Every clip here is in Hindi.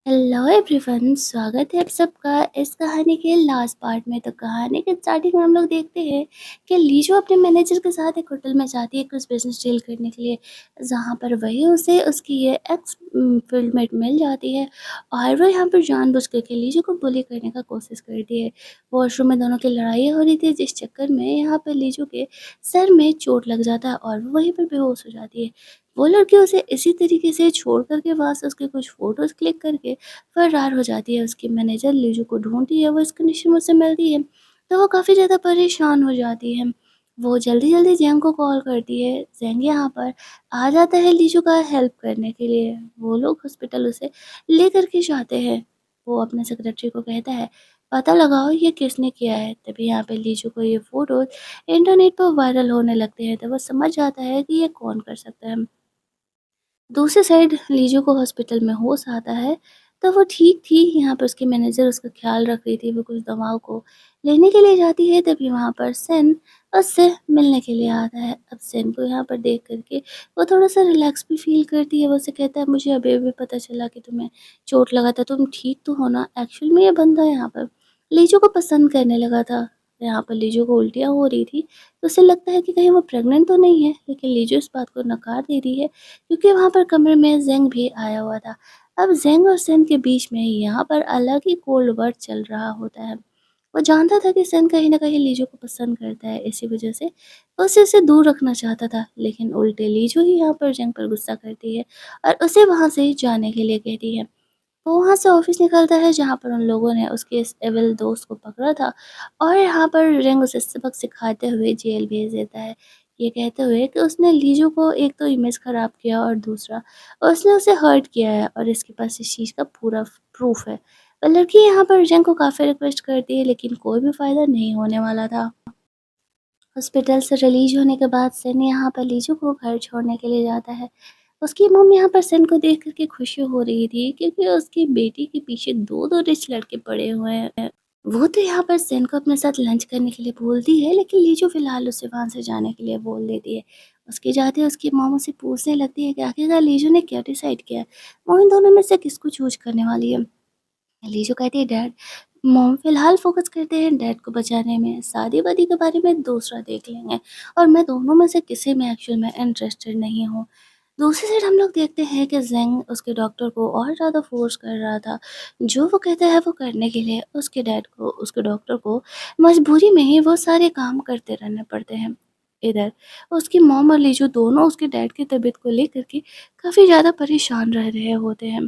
हेलो एवरीवन, स्वागत है आप सबका इस कहानी के लास्ट पार्ट में। तो कहानी के स्टार्टिंग में हम लोग देखते हैं कि लीजो अपने मैनेजर के साथ एक होटल में जाती है कुछ बिजनेस डील करने के लिए, जहाँ पर वही उसे उसकी ये एक्स फील्डमेट मिल जाती है। और वो यहाँ पर जानबूझ करके लीजो को बुली करने का कोशिश करती है। वॉशरूम में दोनों की लड़ाई हो रही थी, जिस चक्कर में यहाँ पर लीजो के सर में चोट लग जाता है और वो वहीं पर बेहोश हो जाती है। वो लड़की उसे इसी तरीके से छोड़ कर के वहाँ से उसके कुछ फ़ोटोज़ क्लिक करके फरार हो जाती है। उसकी मैनेजर लीजू को ढूँढती है, वो इस कंडीशन में उससे मिलती है, तो वो काफ़ी ज़्यादा परेशान हो जाती है। वो जल्दी-जल्दी ज़ेंग को कॉल करती है। ज़ेंग यहाँ पर आ जाता है लीजू का हेल्प करने के लिए। वो लोग हॉस्पिटल उसे लेकर के जाते हैं। वो अपने सेक्रेटरी को कहता है, पता लगाओ ये किसने किया है। तभी यहाँ पे लीजू को ये फ़ोटोज़ इंटरनेट पर वायरल होने लगते हैं, तो वो समझ जाता है कि ये कौन कर सकता है। दूसरी साइड लीजो को हॉस्पिटल में होश आता है, तो वो ठीक थी। यहाँ पर उसकी मैनेजर उसका ख़्याल रख रही थी, वो कुछ दवाओं को लेने के लिए जाती है, तभी वहाँ पर सेन उससे मिलने के लिए आता है। अब सेन को यहाँ पर देख कर के वो थोड़ा-सा रिलैक्स भी फ़ील करती है। वो उससे कहता है, मुझे अभी-अभी पता चला कि तुम्हें चोट लगा था, तुम ठीक तो हो ना? एक्चुअल में ये बंदा यहाँ पर लीजो को पसंद करने लगा था। यहाँ पर लीजो को उल्टियाँ हो रही थी, तो उसे लगता है कि कहीं वो प्रेग्नेंट तो नहीं है, लेकिन लीजो इस बात को नकार दे रही है, क्योंकि वहाँ पर कमरे में ज़ेंग भी आया हुआ था। अब ज़ेंग और सेन के बीच में यहाँ पर अलग ही कोल्ड वॉर चल रहा होता है। वो जानता था कि सेन कहीं न कहीं लीजो को पसंद करता है, इसी वजह से वो उसे दूर रखना चाहता था। लेकिन उल्टे लीजो ही यहाँ पर ज़ेंग पर गुस्सा करती है और उसे वहाँ से जाने के लिए कहती है। वो वहाँ से ऑफिस निकलता है, जहाँ पर उन लोगों ने उसके इस एविल दोस्त को पकड़ा था और यहाँ पर रिंग उसे सबक सिखाते हुए जेल भेज देता है, ये कहते हुए कि उसने लीजो को एक तो इमेज ख़राब किया और दूसरा उसने उसे हर्ट किया है और इसके पास इस चीज़ का पूरा प्रूफ है। लड़की यहाँ पर रिंग को काफ़ी रिक्वेस्ट करती है, लेकिन कोई भी फ़ायदा नहीं होने वाला था। हॉस्पिटल से रिलीज़ होने के बाद सेन यहाँ पर लीजू को घर छोड़ने के लिए जाता है। उसकी मम्मी यहाँ पर सेन को देख कर के खुशी हो रही थी, क्योंकि उसकी बेटी के पीछे 2-2 रिच लड़के पड़े हुए हैं। वो तो यहाँ पर सेन को अपने साथ लंच करने के लिए बोलती है, लेकिन लीजू फ़िलहाल उसे वहाँ से जाने के लिए बोल देती है। उसके जाते उसकी मॉम उससे पूछने लगती है कि आखिरकार लीजू ने क्या डिसाइड किया है? वो इन दोनों में से किसको चूज़ करने वाली है? लीजू कहती है, डैड। मॉम फिलहाल फोकस करते हैं डैड को बचाने में, शादी वादी के बारे में दूसरा देख लेंगे, और मैं दोनों में से किसी में एक्चुअल में इंटरेस्टेड नहीं हूँ। दूसरी साइड हम लोग देखते हैं कि जेंग उसके डॉक्टर को और ज़्यादा फोर्स कर रहा था, जो वो कहता है वो करने के लिए उसके डैड को, उसके डॉक्टर को मजबूरी में ही वो सारे काम करते रहने पड़ते हैं। इधर उसकी मॉम और लीजू दोनों उसके डैड की तबीयत को लेकर के काफ़ी ज़्यादा परेशान रह रहे होते हैं।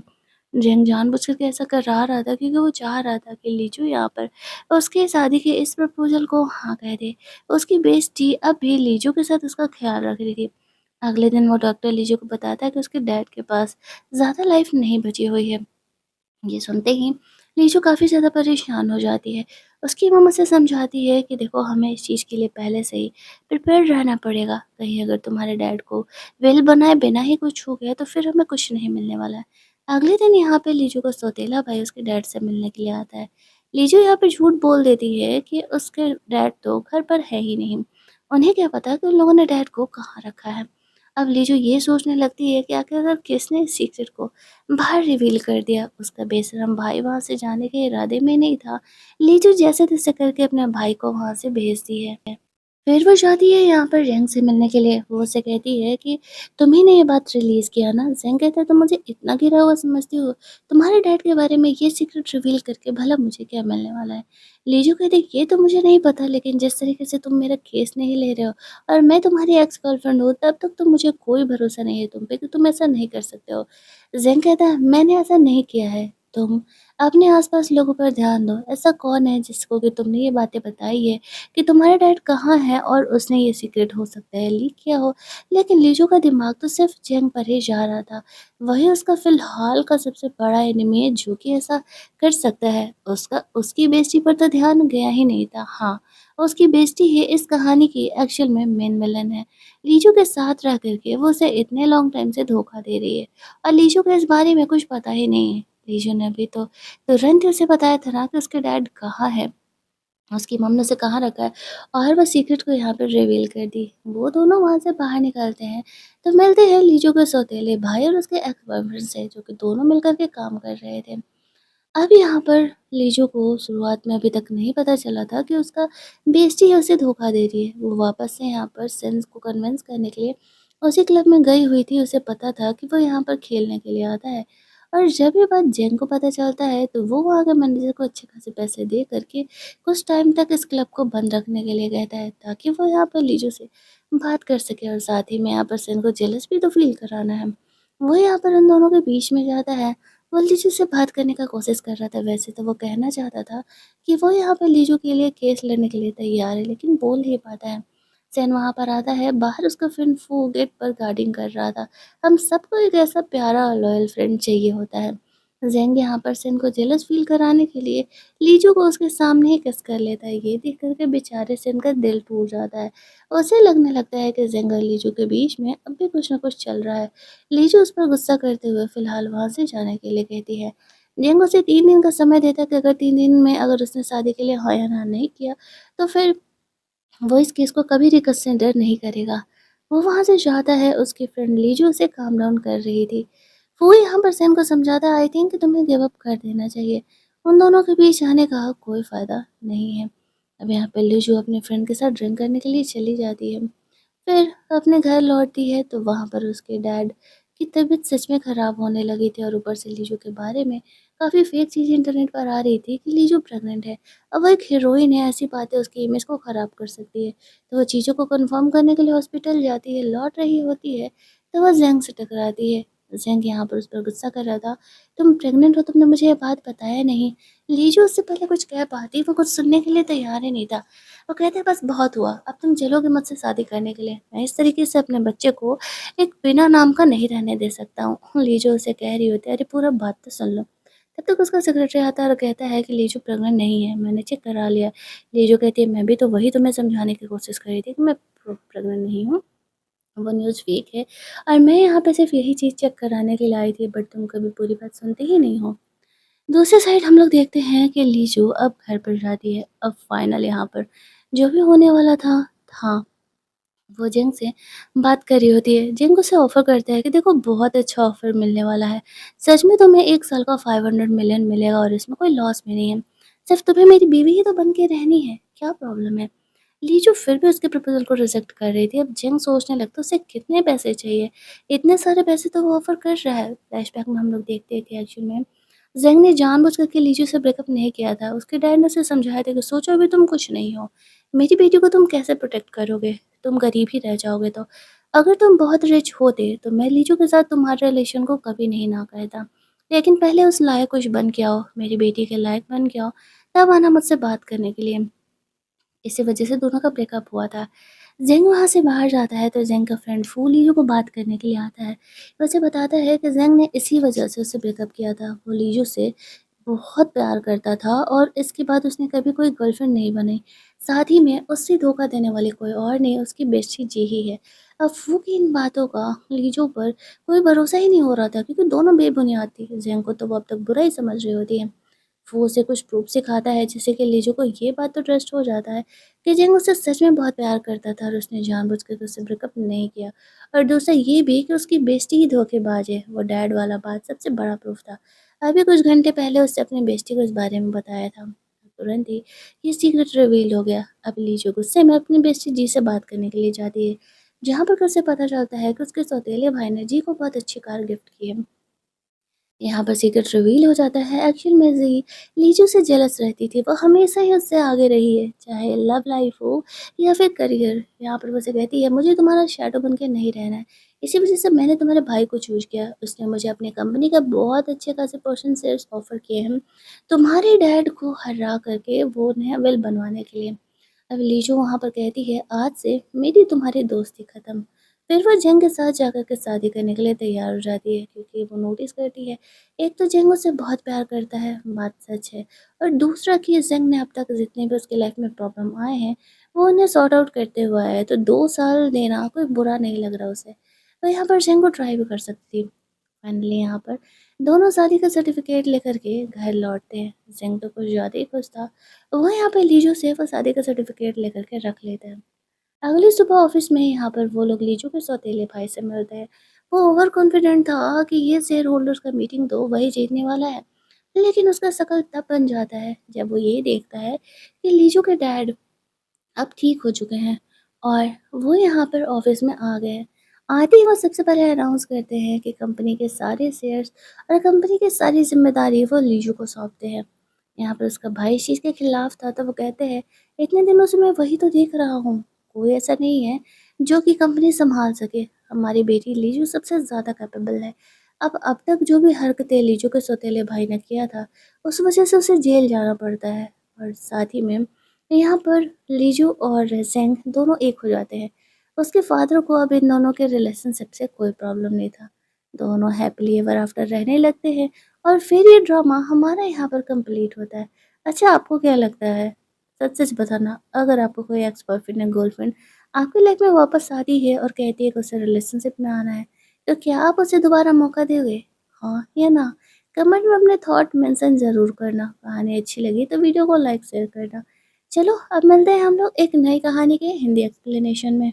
जेंग जानबूझ कर के ऐसा करा रहा था, क्योंकि वो चाह रहा था कि लीजू यहाँ पर उसके शादी के इस प्रपोज़ल को हाँ कह दे। उसकी बेस्टी अब भी लीजू के साथ उसका ख़्याल रख रही थी। अगले दिन वो डॉक्टर लीजू को बताता है कि उसके डैड के पास ज़्यादा लाइफ नहीं बची हुई है। ये सुनते ही लीजू काफ़ी ज़्यादा परेशान हो जाती है। उसकी मम्मा से समझाती है कि देखो, हमें इस चीज़ के लिए पहले से ही प्रिपेयर रहना पड़ेगा। कहीं अगर तुम्हारे डैड को विल बनाए बिना ही कुछ हो गया, तो फिर हमें कुछ नहीं मिलने वाला है। अगले दिन यहाँ पे लीजू का सौतेला भाई उसके डैड से मिलने के लिए आता है। लीजू यहाँ पे झूठ बोल देती है कि उसके डैड तो घर पर है ही नहीं। उन्हें क्या पता कि उन लोगों ने डैड को कहाँ रखा है। अब लीजू ये सोचने लगती है कि आखिरकार किसने इस सीक्रेट को बाहर रिवील कर दिया। उसका बेशरम भाई वहाँ से जाने के इरादे में नहीं था। लीजू जैसे-तैसे करके अपने भाई को वहाँ से भेजती है। फिर वो जाती है यहाँ पर जेंग से मिलने के लिए। वो उससे कहती है कि तुम्ही ने ये बात रिलीज़ किया ना? जेंग कहता है, तुम मुझे इतना गिरा हुआ समझती हो? तुम्हारे डैड के बारे में ये सीक्रेट रिवील करके भला मुझे क्या मिलने वाला है? लीजू कहती है, ये तो मुझे नहीं पता, लेकिन जिस तरीके से तुम मेरा केस नहीं ले रहे हो और मैं तुम्हारी एक्स गर्लफ्रेंड हूँ, तब तक तो मुझे कोई भरोसा नहीं है तुम पे कि तुम ऐसा नहीं कर सकते हो। जेंग कहता है, मैंने ऐसा नहीं किया है। तुम अपने आस-पास लोगों पर ध्यान दो। ऐसा कौन है जिसको कि तुमने ये बातें बताई है कि तुम्हारा डैड कहाँ है और उसने ये सीक्रेट हो सकता है लीक किया हो। लेकिन लीजू का दिमाग तो सिर्फ जेंग पर ही जा रहा था। वही उसका फ़िलहाल का सबसे बड़ा एनिमी है, जो कि ऐसा कर सकता है। उसका उसकी बेइज़्ज़ती पर तो ध्यान गया ही नहीं था। हाँ, उसकी बेइज़्ज़ती ही इस कहानी की एक्चुअल में मेन विलेन है। लीजू के साथ रह कर के वो उसे इतने लॉन्ग टाइम से धोखा दे रही है और लीजू को इस बारे में कुछ पता ही नहीं है। लीजू ने भी तो तुरंत ही उसे बताया था ना कि उसके डैड कहाँ है। उसकी मम्मी ने उसे कहाँ रखा है और वो सीक्रेट को यहाँ पे रिवील कर दी। वो दोनों वहाँ से बाहर निकलते हैं, तो मिलते हैं लीजो के सौतेले भाई और उसके एक्स बॉयफ्रेंड से, जो कि दोनों मिलकर के काम कर रहे थे। अब यहाँ पर लीजो को शुरुआत में अभी तक नहीं पता चला था कि उसका बेस्टी ही उसे धोखा दे रही है। वो वापस से यहाँ पर सेंस को कन्विंस करने के लिए उसी क्लब में गई हुई थी। उसे पता था कि वो यहाँ पर खेलने के लिए आता है, और जब ये बात जेंग को पता चलता है तो वो वहाँ के मैनेजर को अच्छे खासे पैसे दे करके कुछ टाइम तक इस क्लब को बंद रखने के लिए कहता है, ताकि वो यहाँ पर लीजो से बात कर सके, और साथ ही में यहाँ पर सेन को जेलस भी तो फील कराना है। वो यहाँ पर उन दोनों के बीच में जाता है। वो लीजू से बात करने का कोशिश कर रहा था। वैसे तो वो कहना चाहता था कि वो यहाँ पर लीजू के लिए केस लड़ने के लिए तैयार है, लेकिन बोल नहीं पाता है। सैन वहाँ पर आता है। बाहर उसका फ्रेंड फू गेट पर गार्डिंग कर रहा था। हम सबको एक ऐसा प्यारा और लॉयल फ्रेंड चाहिए होता है। जेंग यहाँ पर सेन को जेलस फील कराने के लिए लीजू को उसके सामने ही किस कर लेता है। ये देख कर के बेचारे सेन का दिल टूट जाता है। उसे लगने लगता है कि जेंग और लीजू के बीच में अब भी कुछ ना कुछ चल रहा है। लीजू उस पर गुस्सा करते हुए फ़िलहाल वहाँ से जाने के लिए कहती है। जेंग उसे 3 दिन का समय देता है कि अगर 3 दिन में अगर उसने शादी के लिए हाँ या ना नहीं किया, तो फिर वो इस केस को कभी रिकन्सिडर नहीं करेगा। वो वहाँ से जाता है। उसकी फ्रेंड लीजू उसे काम डाउन कर रही थी। वो यहाँ पर सैम को समझाता है, आई थिंक कि तुम्हें गिव अप कर देना चाहिए। उन दोनों के बीच आने का कोई फ़ायदा नहीं है। अब यहाँ पे लीजू अपने फ्रेंड के साथ ड्रिंक करने के लिए चली जाती है। फिर अपने घर लौटती है तो वहाँ पर उसके डैड की तबीयत सच में ख़राब होने लगी थी, और ऊपर से लीजू के बारे में काफ़ी फेक चीज़ें इंटरनेट पर आ रही थी कि लीजू प्रेग्नेंट है। अब वो एक हीरोइन है, ऐसी बातें उसकी इमेज को ख़राब कर सकती है। तो वो चीज़ों को कंफर्म करने के लिए हॉस्पिटल जाती है। लौट रही होती है तो वह जेंग से टकराती है। जेंग यहाँ पर उस पर गुस्सा कर रहा था, तुम प्रेग्नेंट हो, तुमने मुझे ये बात बताया नहीं। लीजू उससे पहले कुछ कह पाती, वो कुछ सुनने के लिए तैयार ही नहीं था। वो कहते हैं, बस बहुत हुआ, अब तुम चलोगे मुझसे शादी करने के लिए। मैं इस तरीके से अपने बच्चे को एक बिना नाम का नहीं रहने दे सकता हूँ। लीजो उसे कह रही होती है, अरे पूरा बात तो सुन लो। तब तक उसका सेक्रेटरी आता है और कहता है कि लीजो प्रेग्नेंट नहीं है, मैंने चेक करा लिया। लीजो कहती है, मैं भी तो वही तुम्हें समझाने की कोशिश कर रही थी कि मैं प्रेग्नेंट नहीं हूँ, वो न्यूज़ फेक है, और मैं यहाँ पे सिर्फ यही चीज़ चेक कराने के लिए आई थी, बट तुम कभी पूरी बात सुनते ही नहीं हो। दूसरी साइड हम लोग देखते हैं कि लीजू अब घर पर जाती है। अब फाइनल यहाँ पर जो भी होने वाला था, हाँ, वो जिंग से बात कर रही होती है। जिंग उसे ऑफ़र करता है कि देखो बहुत अच्छा ऑफ़र मिलने वाला है। सच में तुम्हें 1 साल का 500 मिलियन मिलेगा, और इसमें कोई लॉस भी नहीं है। सिर्फ़ तुम्हें मेरी बीवी ही तो बन के रहनी है, क्या प्रॉब्लम है? लीजू फिर भी उसके प्रपोज़ल को रिजेक्ट कर रही थी। अब जिंग सोचने लगता है उसे कितने पैसे चाहिए? इतने सारे पैसे तो वो ऑफ़र कर रहा है। फ्लैशबैक में हम लोग देखते हैं कि एक्चुअल में ज़ेंग ने जानबूझकर के लीजू से ब्रेकअप नहीं किया था। उसके डैड ने उसे समझाया था कि सोचो अभी तुम कुछ नहीं हो। मेरी बेटी को तुम कैसे प्रोटेक्ट करोगे? तुम गरीब ही रह जाओगे तो। अगर तुम बहुत रिच होते तो मैं लीजू के साथ तुम्हारे रिलेशन को कभी नहीं ना कहता। लेकिन पहले उस लायक कुछ बन के आओ, मेरी बेटी के लायक बन के आओ, तब आना मुझसे बात करने के लिए। इसी वजह से दोनों का ब्रेकअप हुआ था। ज़ेंग वहाँ से बाहर जाता है तो ज़ेंग का फ्रेंड फू लीजू को बात करने के लिए आता है। वो उसे बताता है कि ज़ेंग ने इसी वजह से उससे ब्रेकअप किया था। वो लीजू से बहुत प्यार करता था और इसके बाद उसने कभी कोई गर्लफ्रेंड नहीं बनाई। साथ ही में उससे धोखा देने वाली कोई और नहीं, उसकी बेस्टी जी ही है। अब फू की इन बातों का लीजू पर कोई भरोसा ही नहीं हो रहा था, क्योंकि दोनों बेबुनियाद थी। ज़ेंग को तो वो अब तक बुरा ही समझ रही होती है। वो उसे कुछ प्रूफ़ सिखाता है, जिससे कि लीजू को ये बात तो ट्रस्ट हो जाता है कि जिंग उससे सच में बहुत प्यार करता था और उसने जानबूझकर के उससे ब्रेकअप नहीं किया। और दूसरा ये भी कि उसकी बेस्टी ही धोखेबाज है। वो डैड वाला बात सबसे बड़ा प्रूफ़ था। अभी कुछ घंटे पहले उससे अपनी बेस्टी को इस बारे में बताया था। तुरंत ही ये सीक्रेट रिवील हो गया। अब लीजू गुस्से में अपनी बेस्टी जी से बात करने के लिए जाती है, जहाँ पर उसे पता चलता है कि उसके सौतेले भाई ने जी को बहुत अच्छी कार गिफ्ट की है। यहाँ पर सीक्रेट रिवील हो जाता है, एक्चुअल में ज़ी लीजू से जेलस रहती थी। वो हमेशा ही उससे आगे रही है, चाहे लव लाइफ हो या फिर करियर। यहाँ पर वो उसे कहती है, मुझे तुम्हारा शैडो बन के नहीं रहना है, इसी वजह से मैंने तुम्हारे भाई को चूज़ किया। उसने मुझे अपनी कंपनी का बहुत अच्छे खासे पर्सन शेयर्स ऑफर किए हैं, तुम्हारे डैड को हरा करके वो नया विल बनवाने के लिए। अब लीजो वहाँ पर कहती है, आज से मेरी तुम्हारी दोस्ती ख़त्म। फिर वो जंग के साथ जाकर के शादी करने के लिए तैयार हो जाती है, क्योंकि वो नोटिस करती है, एक तो जंग उससे बहुत प्यार करता है, बात सच है, और दूसरा कि जंग ने अब तक जितने भी उसकी लाइफ में प्रॉब्लम आए हैं वो उन्हें सॉर्ट आउट करते हुए आया है। तो 2 साल देना कोई बुरा नहीं लग रहा उसे। तो यहाँ पर जंग को ट्राई भी कर सकती थी। फाइनली यहाँ पर दोनों शादी का सर्टिफिकेट लेकर के घर लौटते हैं। ज़ेंग तो कुछ ज़्यादा ही खुश था। वो यहाँ पे लीजू से वो शादी का सर्टिफिकेट लेकर के रख लेते हैं। अगली सुबह ऑफिस में यहाँ पर वो लोग लीजू के सौतेले भाई से मिलते हैं। वो ओवर कॉन्फिडेंट था कि ये शेयर होल्डर्स का मीटिंग तो वही जीतने वाला है। लेकिन उसका शकल तब बन जाता है जब वो ये देखता है कि लीजू के डैड अब ठीक हो चुके हैं और वो यहाँ पर ऑफिस में आ गए हैं। आते ही वो सबसे पहले अनाउंस करते हैं कि कंपनी के सारे शेयर्स और कंपनी की सारी जिम्मेदारी वो लीजू को सौंपते हैं। यहाँ पर उसका भाई इस चीज़ के खिलाफ था तो वो कहते हैं, इतने दिनों से मैं वही तो देख रहा हूँ, कोई ऐसा नहीं है जो कि कंपनी संभाल सके। हमारी बेटी लीजू सबसे ज़्यादा कैपेबल है। अब तक जो भी हरकतें लीजू के सौतेले भाई ने किया था, उस वजह से उसे जेल जाना पड़ता है। और साथ ही में यहाँ पर लीजू और ज़ेंग दोनों एक हो जाते हैं। उसके फादर को अब इन दोनों के रिलेशनशिप से कोई प्रॉब्लम नहीं था। दोनों हैप्पीली एवर आफ्टर रहने लगते हैं और फिर ये ड्रामा हमारा यहाँ पर कंप्लीट होता है। अच्छा, आपको क्या लगता है? सच-सच बताना, अगर आपको कोई एक्स बॉयफ्रेंड या गर्लफ्रेंड आपकी लाइफ में वापस आती है और कहती है कि उसे रिलेशनशिप में आना है, तो क्या आप उसे दोबारा मौका दोगे? हाँ या ना? कमेंट में अपने थॉट मेंशन ज़रूर करना। कहानी अच्छी लगी तो वीडियो को लाइक शेयर करना। चलो अब मिलते हैं हम लोग एक नई कहानी के हिंदी एक्सप्लेनेशन में।